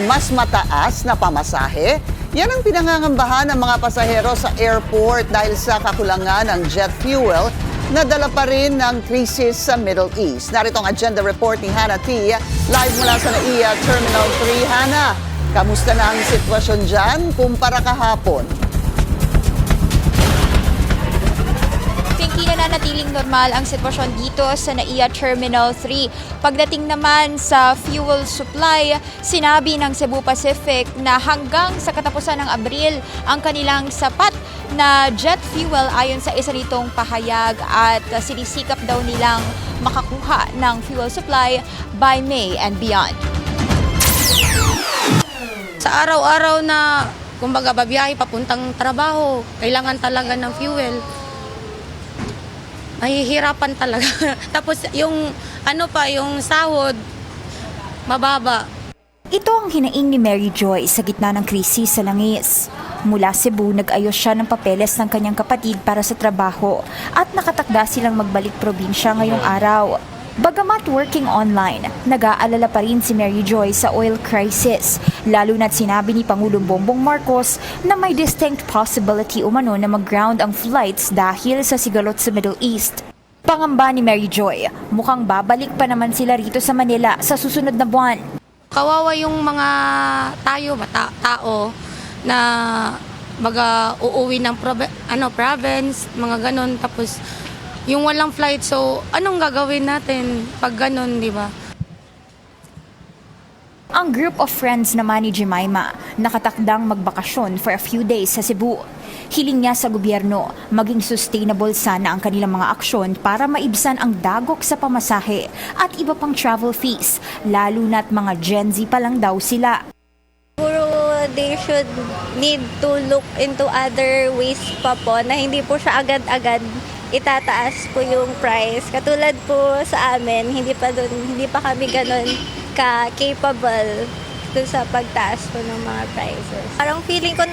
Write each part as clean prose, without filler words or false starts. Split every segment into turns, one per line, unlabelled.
mas mataas na pamasahe? Yan ang pinangangambahan ng mga pasahero sa airport dahil sa kakulangan ng jet fuel na dala pa rin ng krisis sa Middle East. Narito ang agenda report ni Hannah T. Live mula sa NAIA Terminal 3. Hannah, kamusta na ang sitwasyon dyan kumpara kahapon?
Pinky, nananatiling normal ang sitwasyon dito sa NAIA Terminal 3. Pagdating naman sa fuel supply, sinabi ng Cebu Pacific na hanggang sa katapusan ng Abril ang kanilang sapat na jet fuel ayon sa isa nitong pahayag at sinisikap daw nilang makakuha ng fuel supply by May and beyond.
Sa araw-araw na kumbaga babiyahe papuntang trabaho, kailangan talaga ng fuel. Mahihirapan talaga. Tapos yung yung sahod mababa.
Ito ang hinaing ni Mary Joy sa gitna ng krisis sa langis. Mula Cebu, nag-ayos siya ng papeles ng kanyang kapatid para sa trabaho at nakatakda silang magbalik probinsya ngayong araw. Bagamat working online, nag-aalala pa rin si Mary Joy sa oil crisis, lalo na't sinabi ni Pangulong Bongbong Marcos na may distinct possibility umano na mag-ground ang flights dahil sa sigalot sa Middle East. Pangamba ni Mary Joy, mukhang babalik pa naman sila rito sa Manila sa susunod na buwan.
Kawawa yung mga tao na uuwi ng province, mga ganon, tapos yung walang flight, so anong gagawin natin pag ganon, di ba?
Ang group of friends naman ni Jemima nakatakdang magbakasyon for a few days sa Cebu. Hiling niya sa gobyerno maging sustainable sana ang kanilang mga aksyon para maibsan ang dagok sa pamasahe at iba pang travel fees, lalo na't mga Gen Z pa lang daw sila.
They should need to look into other ways pa po na hindi po siya agad-agad itataas po yung price. Katulad po sa amin, hindi pa kami ganun ka-capable dun sa pagtaas po ng mga prices. Parang feeling ko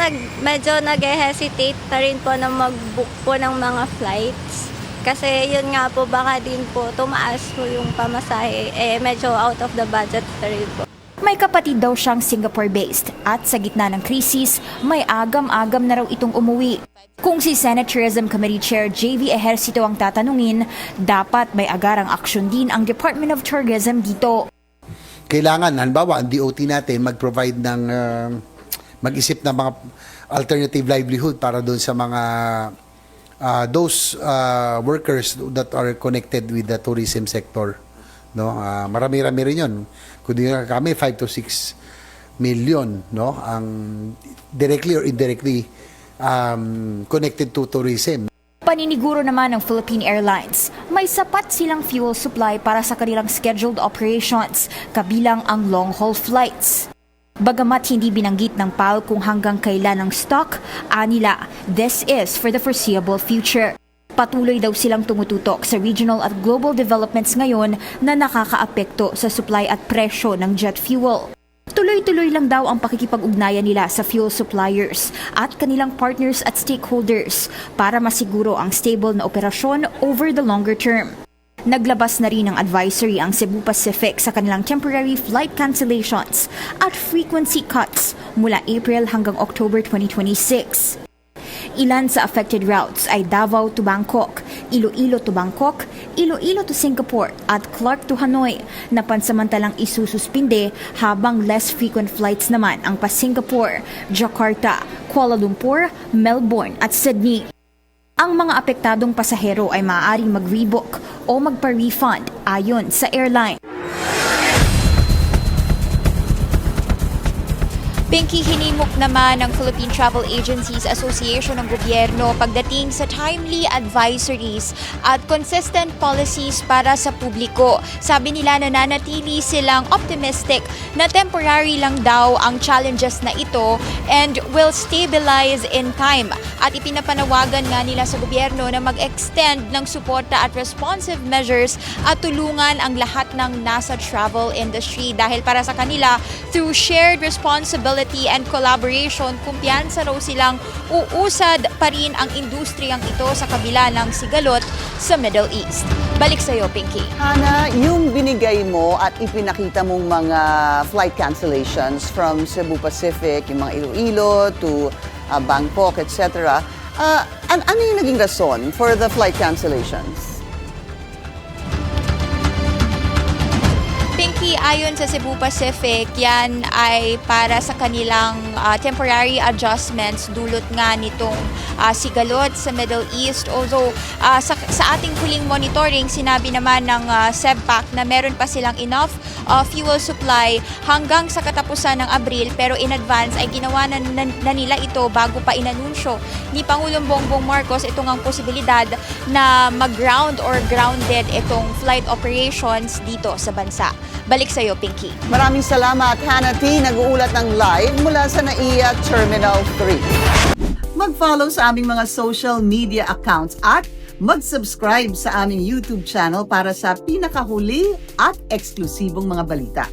medyo nag-hesitate na rin po na mag-book po ng mga flights. Kasi yun nga po, baka din po tumaas po yung pamasahe. Medyo out of the budget na rin po.
May kapatid daw siyang Singapore-based at sa gitna ng krisis, may agam-agam na raw itong umuwi. Kung si Senate Tourism Committee Chair J.V. Ejercito ang tatanungin, dapat may agarang aksyon din ang Department of Tourism dito.
Kailangan, halimbawa, ang DOT natin mag-provide ng, mag-isip ng mga alternative livelihood para doon sa mga those workers that are connected with the tourism sector. No, marami-rami rin 'yon. Kundi kami 5 to 6 million, no, ang directly or indirectly connected to tourism.
Paniniguro naman ng Philippine Airlines, may sapat silang fuel supply para sa kanilang scheduled operations, kabilang ang long-haul flights. Bagamat hindi binanggit ng PAL kung hanggang kailan ang stock, anila, this is for the foreseeable future. Patuloy daw silang tumututok sa regional at global developments ngayon na nakakaapekto sa supply at presyo ng jet fuel. Tuloy-tuloy lang daw ang pakikipag-ugnayan nila sa fuel suppliers at kanilang partners at stakeholders para masiguro ang stable na operasyon over the longer term. Naglabas na rin ng advisory ang Cebu Pacific sa kanilang temporary flight cancellations at frequency cuts mula April hanggang October 2026. Ilan sa affected routes ay Davao to Bangkok, Iloilo to Bangkok, Iloilo to Singapore at Clark to Hanoi na pansamantalang isususpinde habang less frequent flights naman ang pa-Singapore, Jakarta, Kuala Lumpur, Melbourne at Sydney. Ang mga apektadong pasahero ay maaaring mag-rebook o magpa-refund ayon sa airline.
Pinky, hinimok naman ng Philippine Travel Agencies Association ng gobyerno pagdating sa timely advisories at consistent policies para sa publiko. Sabi nila nananatili silang optimistic na temporary lang daw ang challenges na ito and will stabilize in time. At ipinapanawagan nga nila sa gobyerno na mag-extend ng suporta at responsive measures at tulungan ang lahat ng nasa travel industry dahil para sa kanila, Through shared responsibility and collaboration, kumpiyansa raw silang uusad pa rin ang industriyang ito sa kabila ng sigalot sa Middle East. Balik sa'yo, Pinky.
Hana, yung binigay mo at ipinakita mong mga flight cancellations from Cebu Pacific, yung mga Iloilo to Bangkok, etc. Ano yung naging rason for the flight cancellations?
Pinky, ayon sa Cebu Pacific, yan ay para sa kanilang temporary adjustments dulot nga nitong sigalot sa Middle East. Although sa ating huling monitoring, sinabi naman ng SEBPAC na meron pa silang enough fuel supply hanggang sa katapusan ng Abril, pero in advance ay ginawa na nila ito bago pa inanunsyo ni Pangulong Bongbong Marcos itong ang posibilidad na mag-ground or grounded itong flight operations dito sa bansa. Balik sa'yo, Pinky.
Maraming salamat, Hannah T. Nag-uulat ng live mula sa NAIA Terminal 3. Mag-follow sa aming mga social media accounts at mag-subscribe sa aming YouTube channel para sa pinakahuli at eksklusibong mga balita.